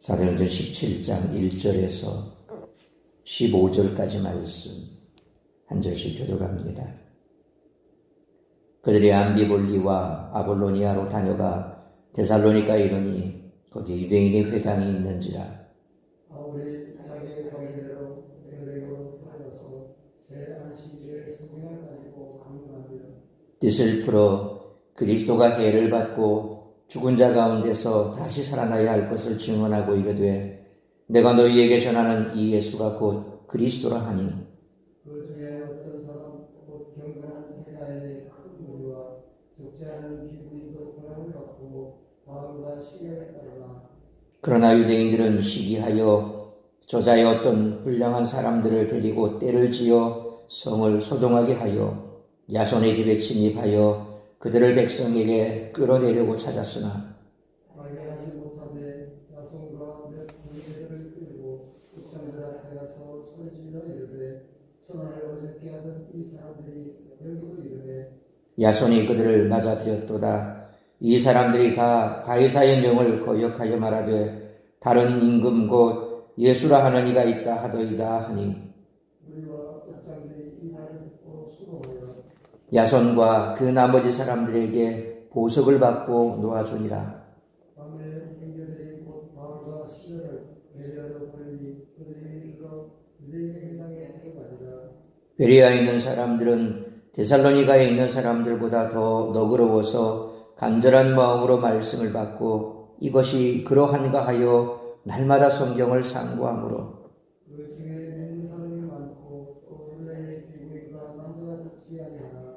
사도행전 17장 1절에서 15절까지 말씀 한 절씩 교독합니다. 그들이 암비볼리와 아볼로니아로 다녀가 데살로니가에 이르니 거기 유대인의 회당이 있는지라. 바울이 자기의 거리대로 베드로로 가서 새 안식일에 성경을 가지고 강론하며 뜻을 풀어 그리스도가 해를 받고 죽은 자 가운데서 다시 살아나야 할 것을 증언하고 이르되 내가 너희에게 전하는 이 예수가 곧 그리스도라 하니 그 중에 어떤 사람 곧 경건한 헬라인의 큰 무리와 적지 않은 비구인도 고난을 받고 바울과 시기를 따르나 그러나 유대인들은 시기하여 저자의 어떤 불량한 사람들을 데리고 때를 지어 성을 소동하게 하여 야손의 집에 침입하여 그들을 백성에게 끌어내려고 찾았으나 말려하지 못하되 야손과 몇 군대들을 끌고 국장들 앞에 가서 소리질러 이르되 천하를 어렵게 하던 이 사람들이 여기로 이르되 야손이 그들을 맞아들였도다. 이 사람들이 다 가이사의 명을 거역하여 말하되 다른 임금 곧 예수라 하는 이가 있다 하더이다 하니 우리와 국장들이 이 말을 듣고 수고하여 야손과 그 나머지 사람들에게 보석을 받고 놓아주니라. 밤에 행교들이 곧 바울과 시절을 베레아로 보내니 그들이 이거 유대인 회당에 데려가니라. 베레아에 있는 사람들은 데살로니가에 있는 사람들보다 더 너그러워서 간절한 마음으로 말씀을 받고 이것이 그러한가 하여 날마다 성경을 상고하므로 그 중에 믿는 사람이 많고 또 헬라인의 비구인과 남자가 적지 아니하나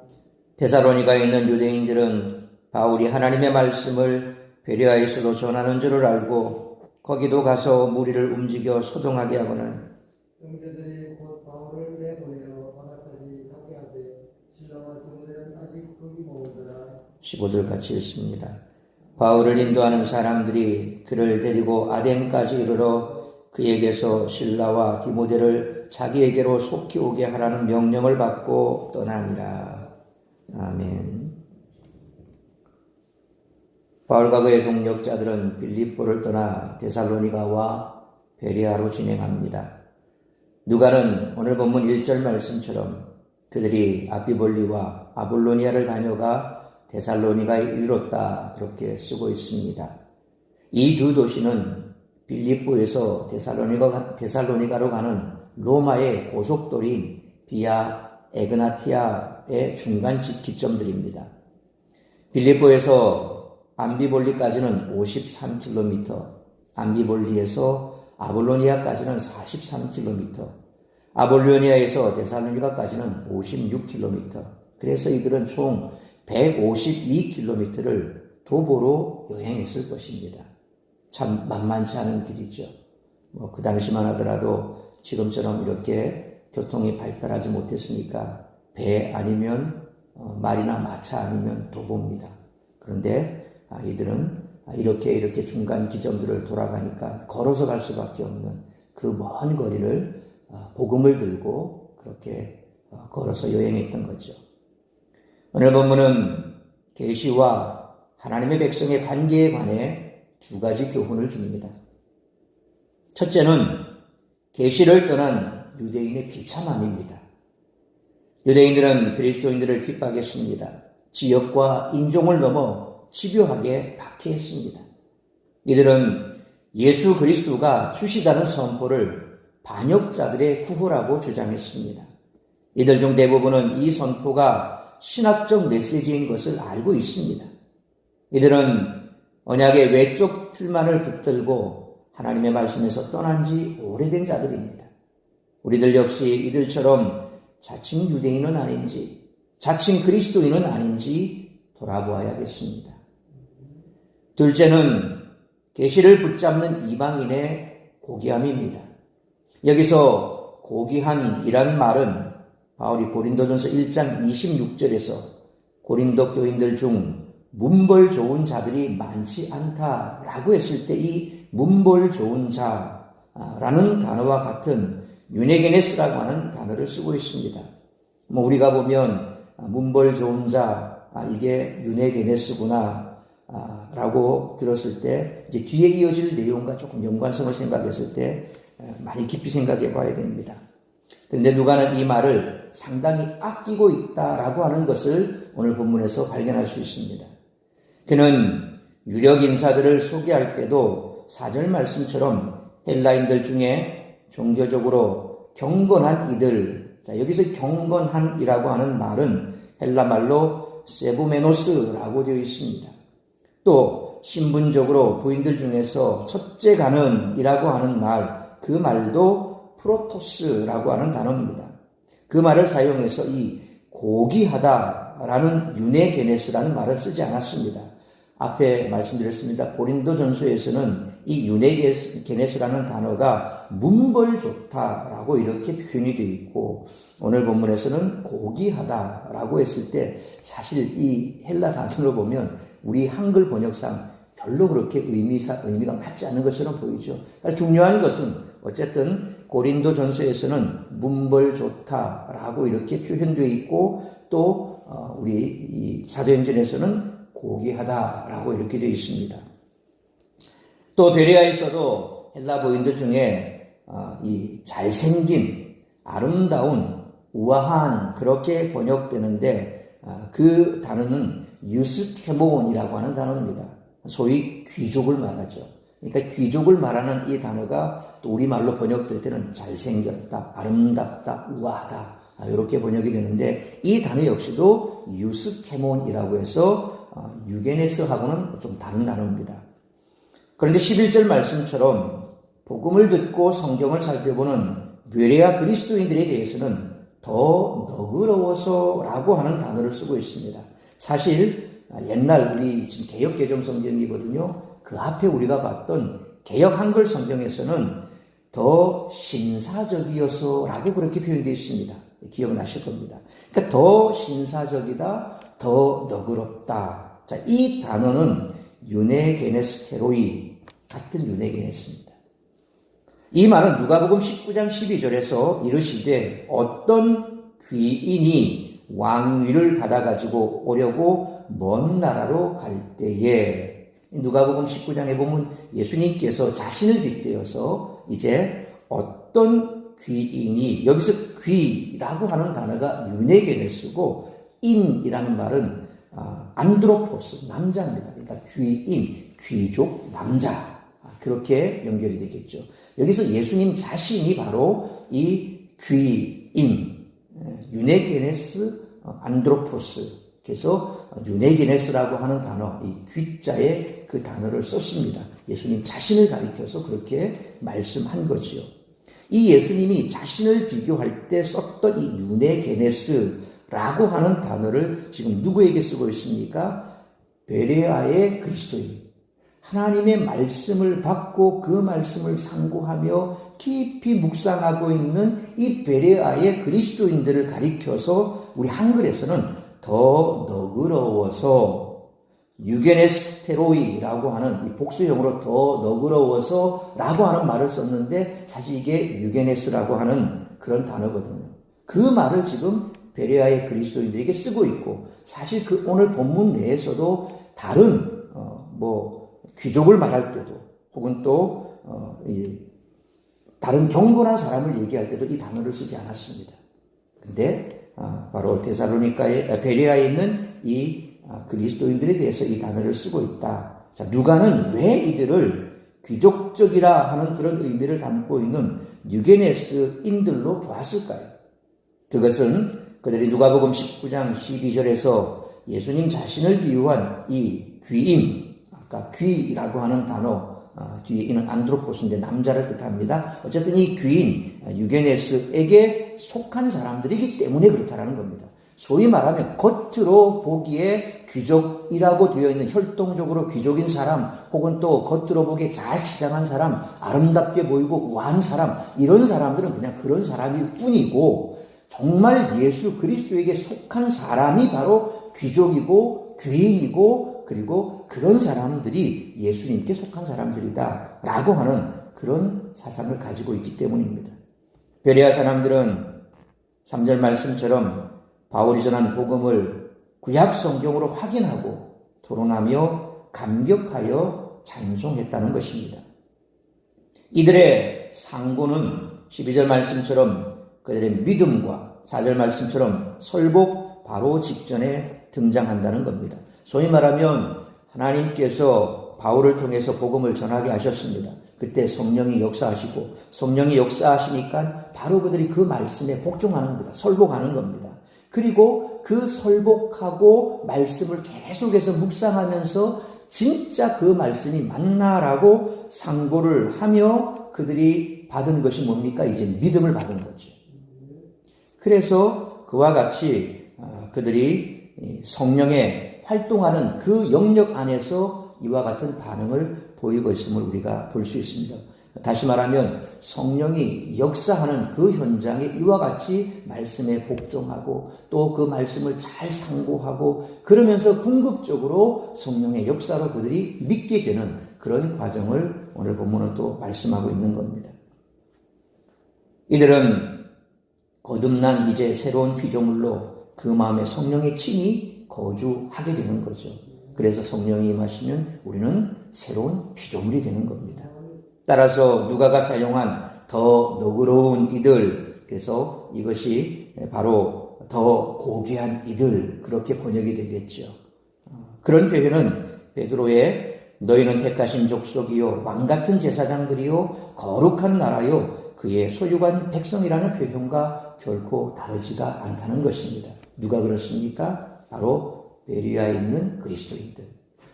데살로니가에 있는 유대인들은 바울이 하나님의 말씀을 베레아에서도 전하는 줄을 알고 거기도 가서 무리를 움직여 소동하게 하거늘 형제들이 곧 바울을 내보내어 바다까지 가게 하되 신라와 동들은 아직 거기 머무더라. 15절 같이 읽습니다. 바울을 인도하는 사람들이 그를 데리고 아덴까지 이르러 그에게서 실라와 디모데를 자기에게로 속히 오게 하라는 명령을 받고 떠나니라. 아멘. 바울과 그의 동력자들은 빌립보를 떠나 데살로니가와 베레아로 진행합니다. 누가는 오늘 본문 1절 말씀처럼 그들이 아비볼리와 아볼로니아를 다녀가 데살로니가에 이르렀다 그렇게 쓰고 있습니다. 이 두 도시는 빌립보에서 데살로니가로 가는 로마의 고속도로인 비아 에그나티아의 중간 기점들입니다. 빌립보에서 암비볼리까지는 53km, 암비볼리에서 아볼로니아까지는 43km, 아볼로니아에서 데살로니가까지는 56km. 그래서 이들은 총 152km를 도보로 여행했을 것입니다. 참 만만치 않은 길이죠. 그 당시만 하더라도 지금처럼 이렇게 교통이 발달하지 못했으니까 배 아니면 말이나 마차 아니면 도보입니다. 그런데 이들은 이렇게 중간 지점들을 돌아가니까 걸어서 갈 수밖에 없는 그 먼 거리를 복음을 들고 그렇게 걸어서 여행했던 거죠. 오늘 본문은 계시와 하나님의 백성의 관계에 관해 두 가지 교훈을 줍니다. 첫째는 계시를 떠난 유대인의 비참함입니다. 유대인들은 그리스도인들을 핍박했습니다. 지역과 인종을 넘어 집요하게 박해했습니다. 이들은 예수 그리스도가 주시다는 선포를 반역자들의 구호라고 주장했습니다. 이들 중 대부분은 이 선포가 신학적 메시지인 것을 알고 있습니다. 이들은 언약의 외적 틀만을 붙들고 하나님의 말씀에서 떠난 지 오래된 자들입니다. 우리들 역시 이들처럼 자칭 유대인은 아닌지 자칭 그리스도인은 아닌지 돌아보아야겠습니다. 둘째는 계시를 붙잡는 이방인의 고귀함입니다. 여기서 고귀한이란 말은 바울이 고린도전서 1장 26절에서 고린도 교인들 중 문벌 좋은 자들이 많지 않다라고 했을 때 이 문벌 좋은 자라는 단어와 같은 유네게네스라고 하는 단어를 쓰고 있습니다. 우리가 보면 문벌 좋은 자, 이게 유네게네스구나 라고 들었을 때 이제 뒤에 이어질 내용과 조금 연관성을 생각했을 때 많이 깊이 생각해 봐야 됩니다. 그런데 누가는 이 말을 상당히 아끼고 있다라고 하는 것을 오늘 본문에서 발견할 수 있습니다. 그는 유력 인사들을 소개할 때도 4절 말씀처럼 헬라인들 중에 종교적으로 경건한 이들, 자, 여기서 경건한이라고 하는 말은 헬라 말로 세부메노스라고 되어 있습니다. 또 신분적으로 부인들 중에서 첫째 가는이라고 하는 말, 그 말도 프로토스라고 하는 단어입니다. 그 말을 사용해서 이 고귀하다라는 유네게네스라는 말을 쓰지 않았습니다. 앞에 말씀드렸습니다. 고린도전서에서는 이 유네게네스라는 단어가 문벌 좋다라고 이렇게 표현이 되어 있고, 오늘 본문에서는 고귀하다라고 했을 때 사실 이 헬라 단어로 보면 우리 한글 번역상 별로 그렇게 의미가 맞지 않는 것처럼 보이죠. 중요한 것은 어쨌든 고린도전서에서는 문벌 좋다라고 이렇게 표현되어 있고, 또 우리 이 사도행전에서는 고귀하다라고 이렇게 되어 있습니다. 또 베레아에서도 헬라 부인들 중에 이 잘생긴, 아름다운, 우아한 그렇게 번역되는데 그 단어는 유스케몬이라고 하는 단어입니다. 소위 귀족을 말하죠. 그러니까 귀족을 말하는 이 단어가 또 우리말로 번역될 때는 잘생겼다, 아름답다, 우아하다 이렇게 번역이 되는데, 이 단어 역시도 유스케몬이라고 해서 유게네스하고는 좀 다른 단어입니다. 그런데 11절 말씀처럼 복음을 듣고 성경을 살펴보는 베레아 그리스도인들에 대해서는 더 너그러워서라고 하는 단어를 쓰고 있습니다. 사실 옛날 우리 지금 개역개정 성경이거든요. 그 앞에 우리가 봤던 개역 한글 성경에서는 더 신사적이어서라고 그렇게 표현되어 있습니다. 기억나실 겁니다. 그러니까 더 신사적이다, 더 너그럽다. 자, 이 단어는 유네게네스테로이, 같은 유네게네스입니다. 이 말은 누가복음 19장 12절에서 이르시되 어떤 귀인이 왕위를 받아가지고 오려고 먼 나라로 갈 때에, 누가복음 19장에 보면 예수님께서 자신을 빗대어서 이제 어떤 귀인이, 여기서 귀라고 하는 단어가 유네게네스고, 인이라는 말은 안드로포스, 남자입니다. 그러니까 귀인, 귀족, 남자, 그렇게 연결이 되겠죠. 여기서 예수님 자신이 바로 이 귀인, 유네게네스, 안드로포스, 그래서 유네게네스라고 하는 단어, 이 귀자에 그 단어를 썼습니다. 예수님 자신을 가리켜서 그렇게 말씀한 거지요. 이 예수님이 자신을 비교할 때 썼던 이 유네게네스라고 하는 단어를 지금 누구에게 쓰고 있습니까? 베레아의 그리스도인, 하나님의 말씀을 받고 그 말씀을 상고하며 깊이 묵상하고 있는 이 베레아의 그리스도인들을 가리켜서 우리 한글에서는 더 너그러워서, 유게네스테로이라고 하는 이 복수형으로 더 너그러워서 라고 하는 말을 썼는데, 사실 이게 유게네스라고 하는 그런 단어거든요. 그 말을 지금 베레아의 그리스도인들에게 쓰고 있고, 사실 그 오늘 본문 내에서도 다른 귀족을 말할 때도, 혹은 또 다른 경건한 사람을 얘기할 때도 이 단어를 쓰지 않았습니다. 근데 바로 데살로니가의 베레아에 있는 이 그리스도인들에 대해서 이 단어를 쓰고 있다. 자, 누가는 왜 이들을 귀족적이라 하는 그런 의미를 담고 있는 유게네스인들로 보았을까요? 그것은 그들이 누가복음 19장 12절에서 예수님 자신을 비유한 이 귀인, 아까 귀라고 하는 단어, 뒤에 있는 안드로포스인데 남자를 뜻합니다. 어쨌든 이 귀인, 유게네스에게 속한 사람들이기 때문에 그렇다라는 겁니다. 소위 말하면 겉으로 보기에 귀족이라고 되어 있는, 혈통적으로 귀족인 사람, 혹은 또 겉으로 보기에 잘 치장한 사람, 아름답게 보이고 우아한 사람, 이런 사람들은 그냥 그런 사람일 뿐이고, 정말 예수 그리스도에게 속한 사람이 바로 귀족이고 귀인이고, 그리고 그런 사람들이 예수님께 속한 사람들이다 라고 하는 그런 사상을 가지고 있기 때문입니다. 베레아 사람들은 3절 말씀처럼 바울이 전한 복음을 구약 성경으로 확인하고 토론하며 감격하여 찬송했다는 것입니다. 이들의 상고는 12절 말씀처럼 그들의 믿음과 4절 말씀처럼 설복 바로 직전에 등장한다는 겁니다. 소위 말하면 하나님께서 바울을 통해서 복음을 전하게 하셨습니다. 그때 성령이 역사하시고 성령이 역사하시니까 바로 그들이 그 말씀에 복종하는 겁니다. 설복하는 겁니다. 그리고 그 설복하고 말씀을 계속해서 묵상하면서 진짜 그 말씀이 맞나라고 상고를 하며 그들이 받은 것이 뭡니까? 이제 믿음을 받은 거죠. 그래서 그와 같이 그들이 성령에 활동하는 그 영역 안에서 이와 같은 반응을 보이고 있음을 우리가 볼 수 있습니다. 다시 말하면 성령이 역사하는 그 현장에 이와 같이 말씀에 복종하고 또 그 말씀을 잘 상고하고 그러면서 궁극적으로 성령의 역사로 그들이 믿게 되는 그런 과정을 오늘 본문은 또 말씀하고 있는 겁니다. 이들은 거듭난 이제 새로운 피조물로 그 마음에 성령의 친히 거주하게 되는 거죠. 그래서 성령이 임하시면 우리는 새로운 피조물이 되는 겁니다. 따라서 누가가 사용한 더 너그러운 이들, 그래서 이것이 바로 더 고귀한 이들, 그렇게 번역이 되겠죠. 그런 표현은 베드로의 너희는 택하신 족속이요 왕같은 제사장들이요 거룩한 나라요 그의 소유관 백성이라는 표현과 결코 다르지가 않다는 것입니다. 누가 그렇습니까? 바로 베리아에 있는 그리스도인들.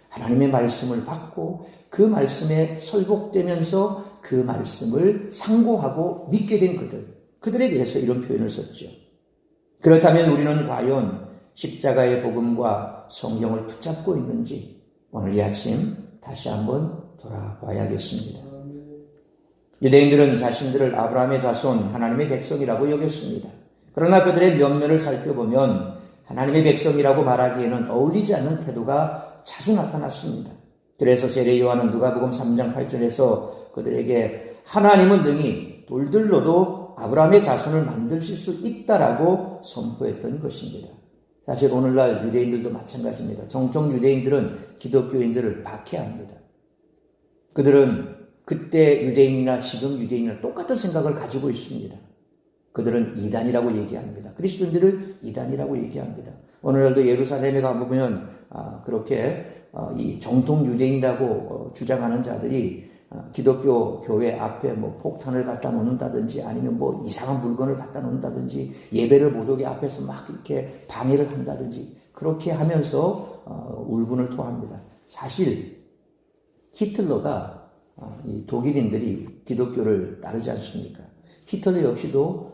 하나님의 말씀을 받고 그 말씀에 설복되면서 그 말씀을 상고하고 믿게 된 그들에 대해서 이런 표현을 썼죠. 그렇다면 우리는 과연 십자가의 복음과 성경을 붙잡고 있는지 오늘 이 아침 다시 한번 돌아봐야겠습니다. 유대인들은 자신들을 아브라함의 자손 하나님의 백성이라고 여겼습니다. 그러나 그들의 면면을 살펴보면 하나님의 백성이라고 말하기에는 어울리지 않는 태도가 자주 나타났습니다. 그래서 세례 요한은 누가복음 3장 8절에서 그들에게 하나님은 능히 돌들로도 아브라함의 자손을 만드실 수 있다라고 선포했던 것입니다. 사실 오늘날 유대인들도 마찬가지입니다. 정통 유대인들은 기독교인들을 박해합니다. 그들은 그때 유대인이나 지금 유대인이나 똑같은 생각을 가지고 있습니다. 그들은 이단이라고 얘기합니다. 그리스도인들을 이단이라고 얘기합니다. 오늘날도 예루살렘에 가보면 그렇게 이 정통 유대인이라고 주장하는 자들이 기독교 교회 앞에 뭐 폭탄을 갖다 놓는다든지 아니면 뭐 이상한 물건을 갖다 놓는다든지 예배를 못 오게 앞에서 막 이렇게 방해를 한다든지 그렇게 하면서 울분을 토합니다. 사실 히틀러가 이 독일인들이 기독교를 따르지 않습니까? 히틀러 역시도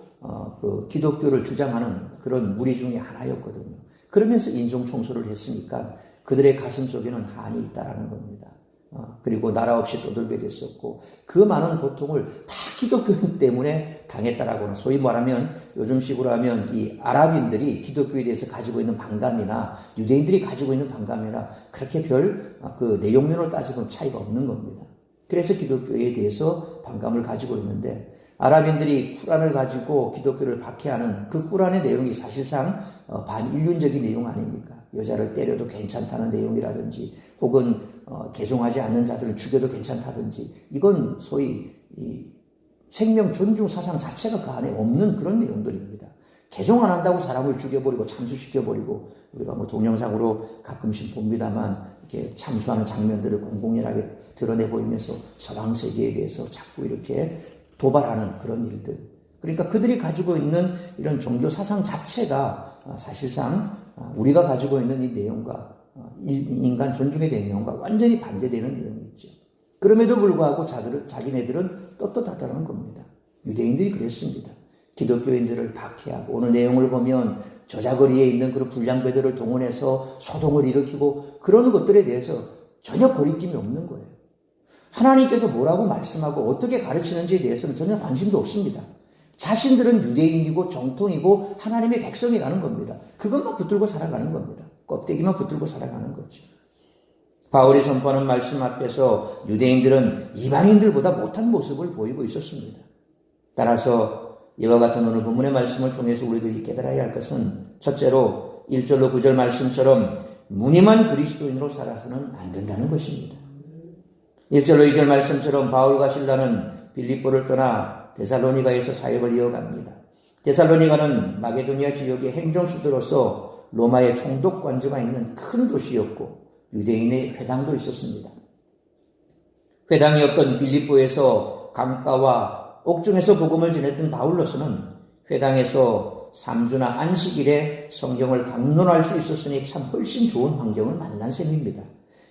그 기독교를 주장하는 그런 무리 중에 하나였거든요. 그러면서 인종 청소를 했으니까 그들의 가슴 속에는 한이 있다라는 겁니다. 그리고 나라 없이 떠들게 됐었고 그 많은 고통을 다 기독교 때문에 당했다라고는 소위 말하면 요즘식으로 하면 이 아랍인들이 기독교에 대해서 가지고 있는 반감이나 유대인들이 가지고 있는 반감이나 그렇게 별 그 내용면으로 따지고는 차이가 없는 겁니다. 그래서 기독교에 대해서 반감을 가지고 있는데 아랍인들이 쿠란을 가지고 기독교를 박해하는 그 쿠란의 내용이 사실상 반인륜적인 내용 아닙니까? 여자를 때려도 괜찮다는 내용이라든지 혹은 개종하지 않는 자들을 죽여도 괜찮다든지 이건 소위 이 생명 존중 사상 자체가 그 안에 없는 그런 내용들입니다. 개종 안 한다고 사람을 죽여버리고 참수시켜버리고 우리가 뭐 동영상으로 가끔씩 봅니다만 이렇게 참수하는 장면들을 공공연하게 드러내 보이면서 서방 세계에 대해서 자꾸 이렇게 도발하는 그런 일들. 그러니까 그들이 가지고 있는 이런 종교 사상 자체가 사실상 우리가 가지고 있는 이 내용과 인간 존중에 대한 내용과 완전히 반대되는 내용이 있죠. 그럼에도 불구하고 자기네들은 떳떳하다는 겁니다. 유대인들이 그랬습니다. 기독교인들을 박해하고 오늘 내용을 보면 저자거리에 있는 그런 불량배들을 동원해서 소동을 일으키고 그런 것들에 대해서 전혀 거리낌이 없는 거예요. 하나님께서 뭐라고 말씀하고 어떻게 가르치는지에 대해서는 전혀 관심도 없습니다. 자신들은 유대인이고 정통이고 하나님의 백성이라는 겁니다. 그것만 붙들고 살아가는 겁니다. 껍데기만 붙들고 살아가는 거죠. 바울이 선포하는 말씀 앞에서 유대인들은 이방인들보다 못한 모습을 보이고 있었습니다. 따라서 이와 같은 오늘 본문의 말씀을 통해서 우리들이 깨달아야 할 것은 첫째로 1절로 9절 말씀처럼 무늬만 그리스도인으로 살아서는 안 된다는 것입니다. 1절로 2절 말씀처럼 바울과 실라는 빌립보를 떠나 데살로니가에서 사역을 이어갑니다. 데살로니가는 마게도니아 지역의 행정수도로서 로마의 총독 관저가 있는 큰 도시였고 유대인의 회당도 있었습니다. 회당이 없던 빌립보에서 강가와 옥중에서 복음을 전했던 바울로서는 회당에서 3주나 안식일에 성경을 강론할 수 있었으니 참 훨씬 좋은 환경을 만난 셈입니다.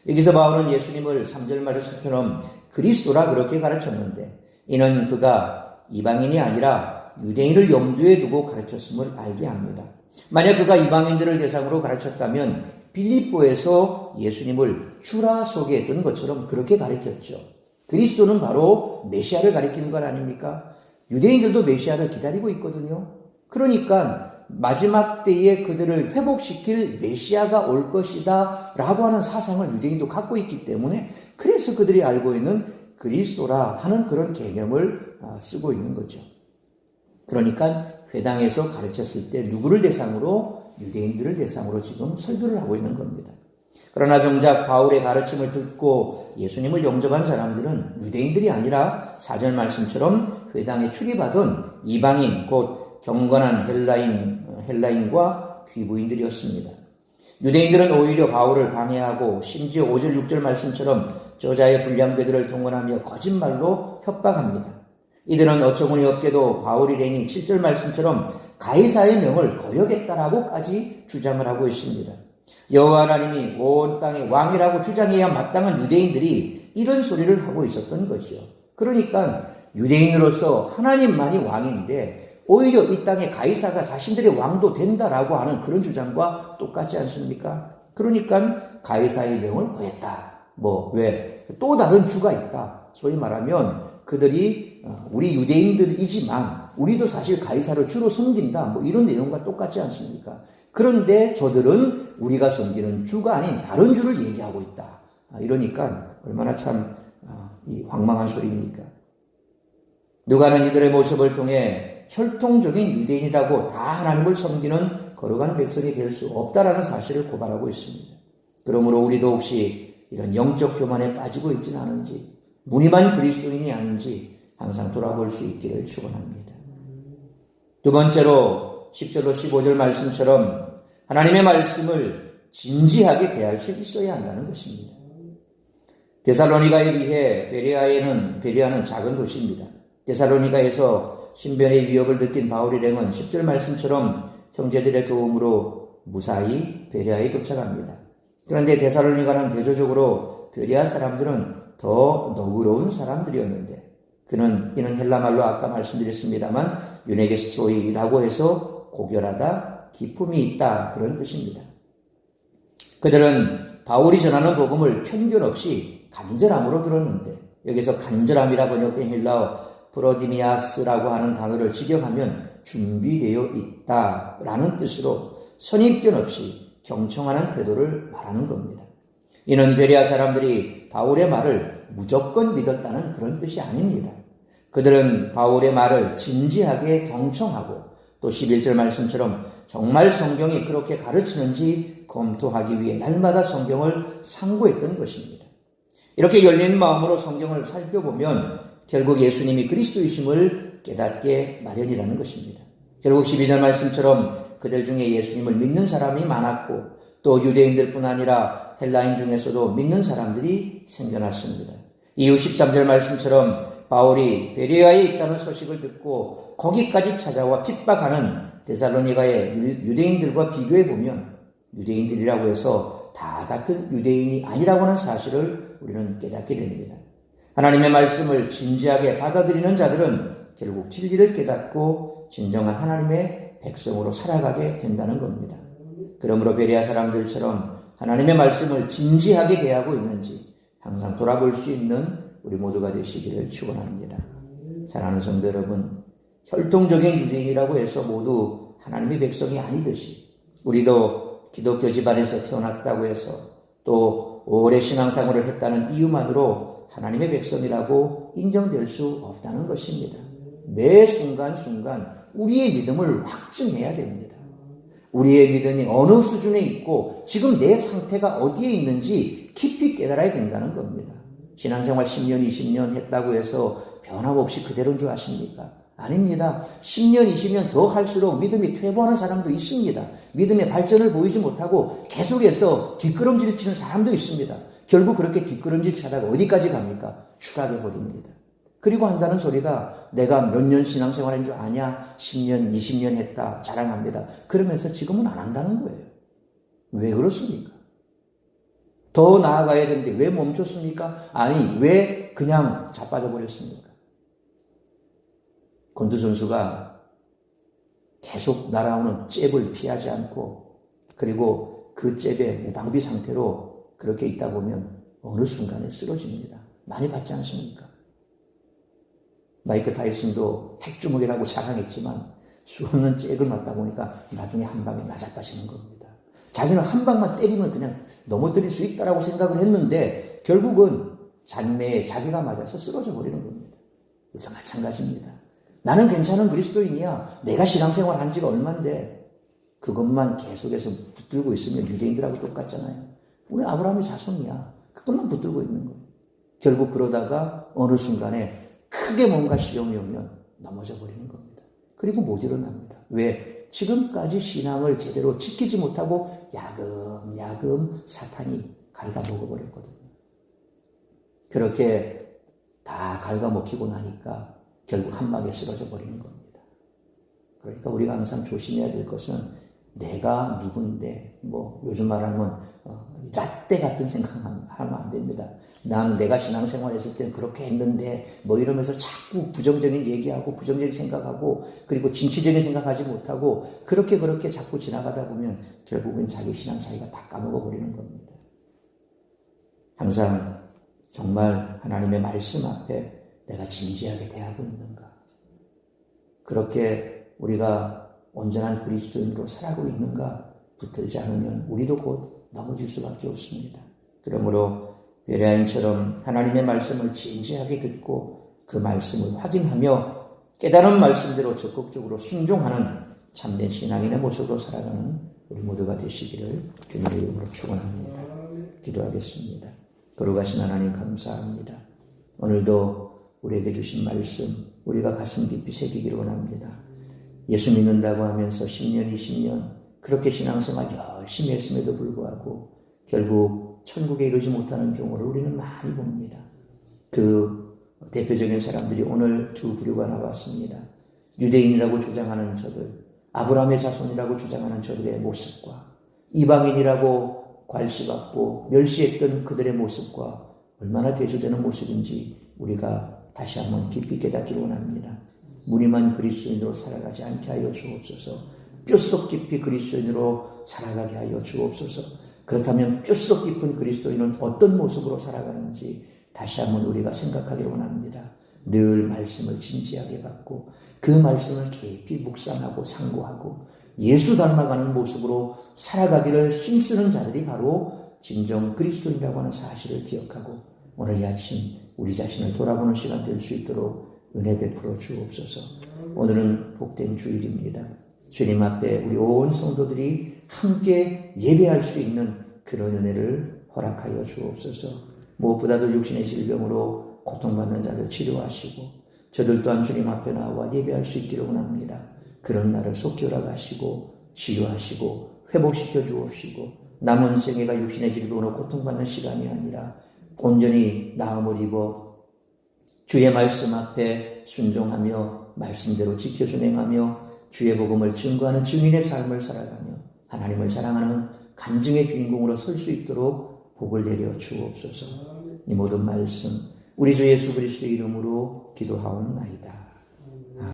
여기서 바울은 예수님을 3절 말씀처럼 그리스도라 그렇게 가르쳤는데 이는 그가 이방인이 아니라 유대인을 염두에 두고 가르쳤음을 알게 합니다. 만약 그가 이방인들을 대상으로 가르쳤다면 빌립보에서 예수님을 주라 소개했던 것처럼 그렇게 가르쳤죠. 그리스도는 바로 메시아를 가리키는 것 아닙니까? 유대인들도 메시아를 기다리고 있거든요. 그러니까 마지막 때에 그들을 회복시킬 메시아가 올 것이다 라고 하는 사상을 유대인도 갖고 있기 때문에 그래서 그들이 알고 있는 그리스도라 하는 그런 개념을 쓰고 있는 거죠. 그러니까 회당에서 가르쳤을 때 누구를 대상으로? 유대인들을 대상으로 지금 설교를 하고 있는 겁니다. 그러나 정작 바울의 가르침을 듣고 예수님을 영접한 사람들은 유대인들이 아니라 4절 말씀처럼 회당에 출입하던 이방인 곧 경건한 헬라인과 귀부인들이었습니다. 유대인들은 오히려 바울을 방해하고 심지어 5절 6절 말씀처럼 저자의 불량배들을 동원하며 거짓말로 협박합니다. 이들은 어처구니 없게도 바울 일행이 7절 말씀처럼 가이사의 명을 거역했다라고까지 주장을 하고 있습니다. 여호와 하나님이 온 땅의 왕이라고 주장해야 마땅한 유대인들이 이런 소리를 하고 있었던 것이요. 그러니까 유대인으로서 하나님만이 왕인데 오히려 이 땅의 가이사가 자신들의 왕도 된다라고 하는 그런 주장과 똑같지 않습니까? 그러니까 가이사의 명을 거했다. 왜? 또 다른 주가 있다. 소위 말하면 그들이 우리 유대인들이지만 우리도 사실 가이사를 주로 섬긴다. 이런 내용과 똑같지 않습니까? 그런데 저들은 우리가 섬기는 주가 아닌 다른 주를 얘기하고 있다. 이러니까 얼마나 참 황망한 소리입니까? 누가는 이들의 모습을 통해 혈통적인 유대인이라고 다 하나님을 섬기는 거룩한 백성이 될 수 없다라는 사실을 고발하고 있습니다. 그러므로 우리도 혹시 이런 영적 교만에 빠지고 있지는 않은지 무늬만 그리스도인이 아닌지 항상 돌아볼 수 있기를 축원합니다. 두 번째로 10절로 15절 말씀처럼 하나님의 말씀을 진지하게 대할 수 있어야 한다는 것입니다. 데살로니가에 비해 베레아는 작은 도시입니다. 데살로니가에서 신변의 위협을 느낀 바울 일행은 10절 말씀처럼 형제들의 도움으로 무사히 베레아에 도착합니다. 그런데 데살로니가는 대조적으로 베레아 사람들은 더 너그러운 사람들이었는데 이는 헬라말로 아까 말씀드렸습니다만 유네게스토이라고 해서 고결하다, 기품이 있다 그런 뜻입니다. 그들은 바울이 전하는 복음을 편견 없이 간절함으로 들었는데 여기서 간절함이라 번역된 헬라어 프로디미아스라고 하는 단어를 직역하면 준비되어 있다라는 뜻으로 선입견 없이 경청하는 태도를 말하는 겁니다. 이는 베레아 사람들이 바울의 말을 무조건 믿었다는 그런 뜻이 아닙니다. 그들은 바울의 말을 진지하게 경청하고 또 11절 말씀처럼 정말 성경이 그렇게 가르치는지 검토하기 위해 날마다 성경을 상고했던 것입니다. 이렇게 열린 마음으로 성경을 살펴보면 결국 예수님이 그리스도이심을 깨닫게 마련이라는 것입니다. 결국 12절 말씀처럼 그들 중에 예수님을 믿는 사람이 많았고 또 유대인들뿐 아니라 헬라인 중에서도 믿는 사람들이 생겨났습니다. 이후 13절 말씀처럼 바울이 베레아에 있다는 소식을 듣고 거기까지 찾아와 핍박하는 데살로니가의 유대인들과 비교해보면 유대인들이라고 해서 다 같은 유대인이 아니라고 하는 사실을 우리는 깨닫게 됩니다. 하나님의 말씀을 진지하게 받아들이는 자들은 결국 진리를 깨닫고 진정한 하나님의 백성으로 살아가게 된다는 겁니다. 그러므로 베레아 사람들처럼 하나님의 말씀을 진지하게 대하고 있는지 항상 돌아볼 수 있는 우리 모두가 되시기를 축원합니다. 사랑하는 성도 여러분, 혈통적인 유대인이라고 해서 모두 하나님의 백성이 아니듯이 우리도 기독교 집안에서 태어났다고 해서 또 오래 신앙생활을 했다는 이유만으로 하나님의 백성이라고 인정될 수 없다는 것입니다. 매 순간순간 우리의 믿음을 확증해야 됩니다. 우리의 믿음이 어느 수준에 있고 지금 내 상태가 어디에 있는지 깊이 깨달아야 된다는 겁니다. 신앙생활 10년, 20년 했다고 해서 변함없이 그대로인 줄 아십니까? 아닙니다. 10년, 20년 더 할수록 믿음이 퇴보하는 사람도 있습니다. 믿음의 발전을 보이지 못하고 계속해서 뒷걸음질 치는 사람도 있습니다. 결국 그렇게 뒷걸음질 차다가 어디까지 갑니까? 추락해 버립니다. 그리고 한다는 소리가 내가 몇 년 신앙생활한 줄 아냐? 10년, 20년 했다 자랑합니다. 그러면서 지금은 안 한다는 거예요. 왜 그렇습니까? 더 나아가야 되는데 왜 멈췄습니까? 아니, 왜 그냥 자빠져 버렸습니까? 권투 선수가 계속 날아오는 잽을 피하지 않고 그리고 그 잽에 무방비 상태로 그렇게 있다 보면 어느 순간에 쓰러집니다. 많이 봤지 않습니까? 마이크 타이슨도 핵주먹이라고 자랑했지만 수없는 잭을 맞다 보니까 나중에 한 방에 나자빠지는 겁니다. 자기는 한 방만 때리면 그냥 넘어뜨릴 수 있다라고 생각을 했는데 결국은 잔매에 자기가 맞아서 쓰러져 버리는 겁니다. 이것도 마찬가지입니다. 나는 괜찮은 그리스도인이야. 내가 신앙생활 한 지가 얼만데 그것만 계속해서 붙들고 있으면 유대인들하고 똑같잖아요. 우리 아브라함의 자손이야. 그것만 붙들고 있는 거예요. 결국 그러다가 어느 순간에 크게 뭔가 시험이 오면 넘어져 버리는 겁니다. 그리고 못 일어납니다. 왜? 지금까지 신앙을 제대로 지키지 못하고 야금야금 사탄이 갉아먹어버렸거든요. 그렇게 다 갉아먹히고 나니까 결국 한 방에 쓰러져 버리는 겁니다. 그러니까 우리가 항상 조심해야 될 것은 내가 누군데 요즘 말하면 라떼 같은 생각하면 안 됩니다. 나는 내가 신앙생활 했을 땐 그렇게 했는데 이러면서 자꾸 부정적인 얘기하고 부정적인 생각하고 그리고 진취적인 생각하지 못하고 그렇게 자꾸 지나가다 보면 결국은 자기 신앙 자기가 다 까먹어 버리는 겁니다. 항상 정말 하나님의 말씀 앞에 내가 진지하게 대하고 있는가? 그렇게 우리가 온전한 그리스도인으로 살아가고 있는가 붙들지 않으면 우리도 곧 넘어질 수밖에 없습니다. 그러므로 베레아인처럼 하나님의 말씀을 진지하게 듣고 그 말씀을 확인하며 깨달은 말씀대로 적극적으로 순종하는 참된 신앙인의 모습으로 살아가는 우리 모두가 되시기를 주님의 이름으로 축원합니다. 기도하겠습니다. 거룩하신 하나님 감사합니다. 오늘도 우리에게 주신 말씀 우리가 가슴 깊이 새기기를 원합니다. 예수 믿는다고 하면서 10년, 20년 그렇게 신앙생활 열심히 했음에도 불구하고 결국 천국에 이르지 못하는 경우를 우리는 많이 봅니다. 그 대표적인 사람들이 오늘 두 부류가 나왔습니다. 유대인이라고 주장하는 저들, 아브라함의 자손이라고 주장하는 저들의 모습과 이방인이라고 괄시받고 멸시했던 그들의 모습과 얼마나 대조되는 모습인지 우리가 다시 한번 깊이 깨닫기를 원합니다. 무늬만 그리스도인으로 살아가지 않게 하여 주옵소서. 뼛속 깊이 그리스도인으로 살아가게 하여 주옵소서. 그렇다면 뼛속 깊은 그리스도인은 어떤 모습으로 살아가는지 다시 한번 우리가 생각하기를 원합니다. 늘 말씀을 진지하게 받고 그 말씀을 깊이 묵상하고 상고하고 예수 닮아가는 모습으로 살아가기를 힘쓰는 자들이 바로 진정 그리스도인이라고 하는 사실을 기억하고 오늘 이 아침 우리 자신을 돌아보는 시간 될 수 있도록 은혜 베풀어 주옵소서. 오늘은 복된 주일입니다. 주님 앞에 우리 온 성도들이 함께 예배할 수 있는 그런 은혜를 허락하여 주옵소서. 무엇보다도 육신의 질병으로 고통받는 자들 치료하시고 저들 또한 주님 앞에 나와 예배할 수 있기를 원합니다. 그런 날을 속히 허락하시고 치유하시고 회복시켜 주옵시고 남은 생애가 육신의 질병으로 고통받는 시간이 아니라 온전히 나음을 입어 주의 말씀 앞에 순종하며 말씀대로 지켜 순행하며 주의 복음을 증거하는 증인의 삶을 살아가며 하나님을 자랑하는 간증의 주인공으로 설 수 있도록 복을 내려 주옵소서. 이 모든 말씀 우리 주 예수 그리스도의 이름으로 기도하옵나이다.